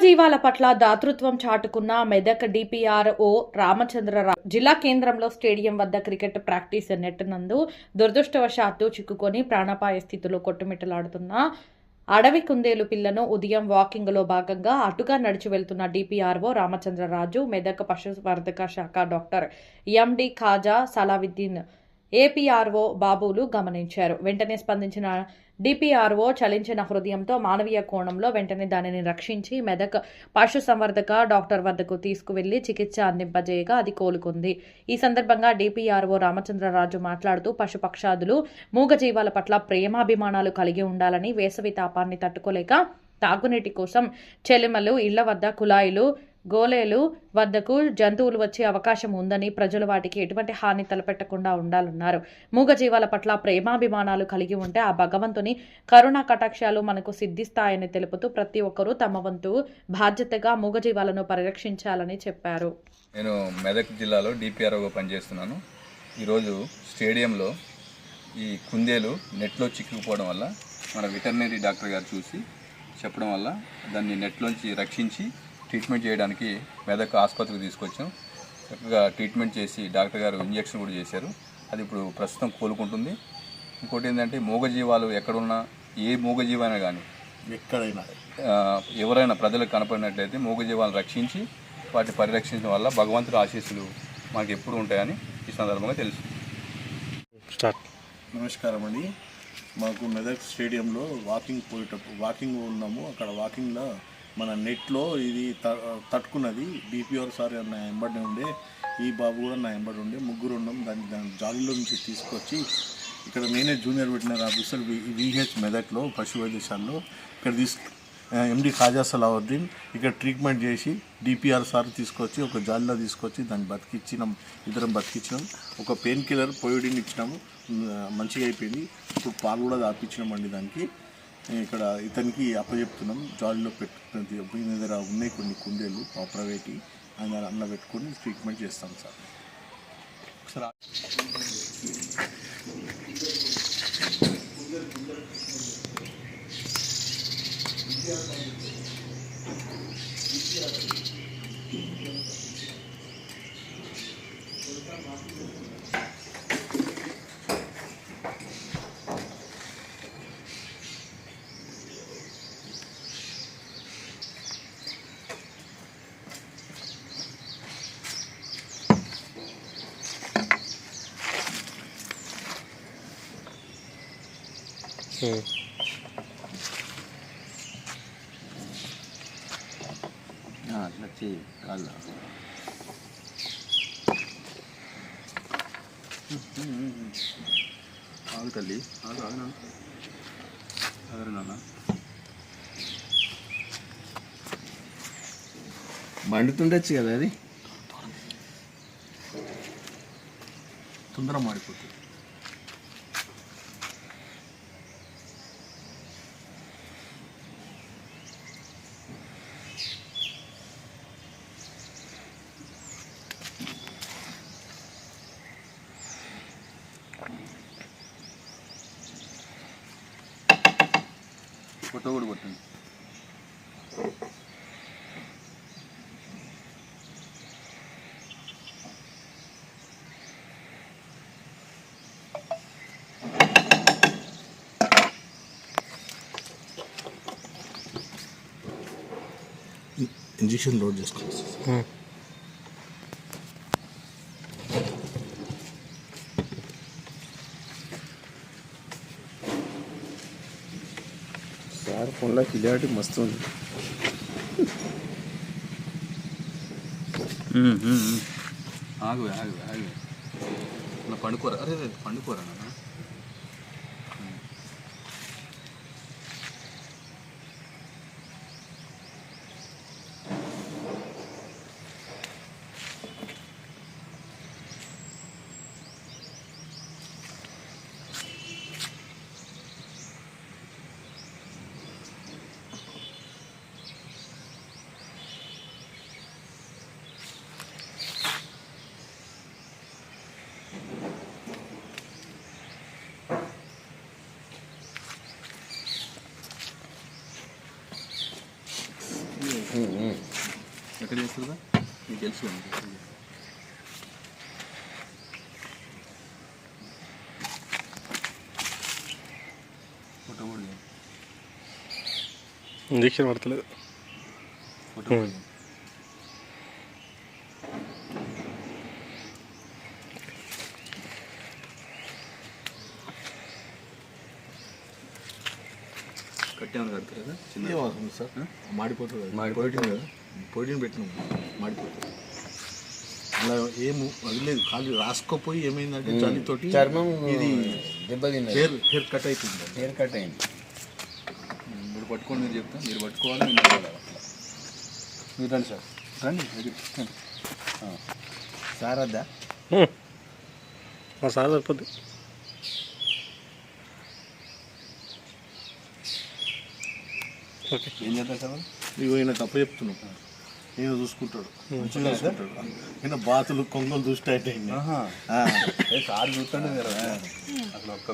మూగజీవాల పట్ల దాతృత్వం చాటుకున్న మెదక్ డిపిఆర్ఓ రామచంద్రరావు జిల్లా కేంద్రంలో స్టేడియం వద్ద క్రికెట్ ప్రాక్టీస్ నెట్ నందు దురదృష్టవశాత్తు చిక్కుకొని ప్రాణాపాయ స్థితిలో కొట్టుమిట్టలాడుతున్న అడవి కుందేలు పిల్లను ఉదయం వాకింగ్లో భాగంగా అటుగా నడిచి వెళ్తున్న డిపిఆర్ఓ రామచంద్రరాజు మెదక్ పశుసంవర్ధక శాఖ డాక్టర్ ఎండి ఖాజా సలావుద్దీన్ ఏపీఆర్ఓ బాబులు గమనించారు. వెంటనే స్పందించిన డిపిఆర్ఓ చలించిన హృదయంతో మానవీయ కోణంలో వెంటనే దానిని రక్షించి మెదక్ పశుసంవర్ధక డాక్టర్ వద్దకు తీసుకువెళ్లి చికిత్స అందింపజేయగా అది కోలుకుంది. ఈ సందర్భంగా డిపిఆర్ఓ రామచంద్రరాజు మాట్లాడుతూ పశుపక్షాదులు మూగజీవాల పట్ల ప్రేమాభిమానాలు కలిగి ఉండాలని, వేసవి తాపాన్ని తట్టుకోలేక తాగునీటి కోసం చెలిమలు, ఇళ్ల వద్ద కుళాయిలు, గోలేలు వద్దకు జంతువులు వచ్చే అవకాశం ఉందని, ప్రజలు వాటికి ఎటువంటి హాని తలపెట్టకుండా ఉండాలన్నారు. మూగజీవాల పట్ల ప్రేమాభిమానాలు కలిగి ఉంటే ఆ భగవంతుని కరుణా కటాక్షాలు మనకు సిద్ధిస్తాయని తెలుపుతూ ప్రతి ఒక్కరూ తమ వంతు బాధ్యతగా మూగజీవాలను పరిరక్షించాలని చెప్పారు. నేను మెదక్ జిల్లాలో డిపిఆర్ఓగా పనిచేస్తున్నాను. ఈరోజు స్టేడియంలో ఈ కుందేలు నెట్లో చిక్కుకుపోవడం వల్ల మన వెటర్నరీ డాక్టర్ గారు చూసి చెప్పడం వల్ల దాన్ని నెట్లోంచి రక్షించి ట్రీట్మెంట్ చేయడానికి మెదక్ ఆసుపత్రికి తీసుకొచ్చాం. చక్కగా ట్రీట్మెంట్ చేసి డాక్టర్ గారు ఇంజెక్షన్ కూడా చేశారు. అది ఇప్పుడు ప్రస్తుతం కోలుకుంటుంది. ఇంకోటి ఏంటంటే మూగజీవాలు ఎక్కడున్నా, ఏ మూగజీవైనా కానీ ఎక్కడైనా ఎవరైనా ప్రజలకు కనపడినట్లయితే మూగజీవాలను రక్షించి వాటిని పరిరక్షించడం వల్ల భగవంతుడి ఆశీస్సులు మనకు ఎప్పుడు ఉంటాయని ఈ సందర్భంగా తెలుసు. నమస్కారం అండి. మాకు మెదక్ స్టేడియంలో వాకింగ్ ఉన్నాము. అక్కడ వాకింగ్లో మన నెట్లో ఇది తట్టుకున్నది. డిపిఆర్ సార్ నా ఎంబడి ఉండే, ఈ బాబు కూడా నా ఎంబడి ఉండే, ముగ్గురు ఉన్నాం. దాని జాలీలో నుంచి తీసుకొచ్చి ఇక్కడ నేనే జూనియర్ వెటర్నరీ ఆఫీసర్ విహెచ్ మెదక్లో పశు వైద్యశాలలో ఇక్కడ ఎండి ఖాజా సలావుద్దీన్ ఇక్కడ ట్రీట్మెంట్ చేసి డిపిఆర్ సార్ తీసుకొచ్చి ఒక జాలీలో తీసుకొచ్చి దాన్ని బతికిచ్చినాం. ఇద్దరం బతికిచ్చినాం. ఒక పెయిన్ కిల్లర్ పోయోడిన్ ఇచ్చినాము, మంచిగా అయిపోయింది. ఇప్పుడు పాలు కూడా తాపించినామండి దానికి. ఇక్కడ ఇతనికి అప్పచెప్తున్నాం. జాలీలో పెట్టుకుని దీని దగ్గర ఉన్నాయి కొన్ని కుందేలు ప్రైవేట్, అందులో పెట్టుకొని ట్రీట్మెంట్ చేస్తాం సార్. అట్లా చేయి కాళ్ళ ఆగు తల్లి, ఆగు ఆగు అదే నాన్న. మండుతుండొచ్చు కదా, అది తొందర మాడిపోతుంది. ఫోటో కూడా కొట్టండి. ఇంజెక్షన్ లోడ్ చేసుకోవచ్చు. సార్ ఫోన్లో క్లియారిటీ మస్తు ఉంది. ఆగు ఆగు ఆగు, నా పండుకోరా. అరే పండుకోరా నాన్న. ఎక్కడ చేస్తుందా మీకు తెలుసు ఫోటో కూడా ఇంజక్షన్ పడతలేదు. ఫోటో కట్టామని కడతారు కదా చిన్న ఏమవుతుంది సార్? మాడిపోతుంది కదా. మాడిపోయింది కదా, పొడిని పెట్టినాము, మాడిపోతుంది. అలా ఏము వదిలేదు, ఖాళీ రాసుకోపోయి ఏమైందంటే చలితోటి చర్మం ఇది దెబ్బతిన్నది, హెయిర్ కట్ అవుతుంది. హెయిర్ కట్ అయింది. మీరు పట్టుకోండి, మీరు చెప్తాను, మీరు పట్టుకోవాలి, మీరు నడవాలి. మీరు రండి సార్, రండి. సార్ వద్దా? మా సార్ సరిపోద్ది. ఓకే, ఏం చేద్దాం సార్? ఇవి ఈయన తప్ప చెప్తున్నాం, ఈయన చూసుకుంటాడు, మంచిగా చూసుకుంటాడు. ఈయన బాతులు కొంగలు చూస్తే సార్ చూస్తాను అసలు ఒక్క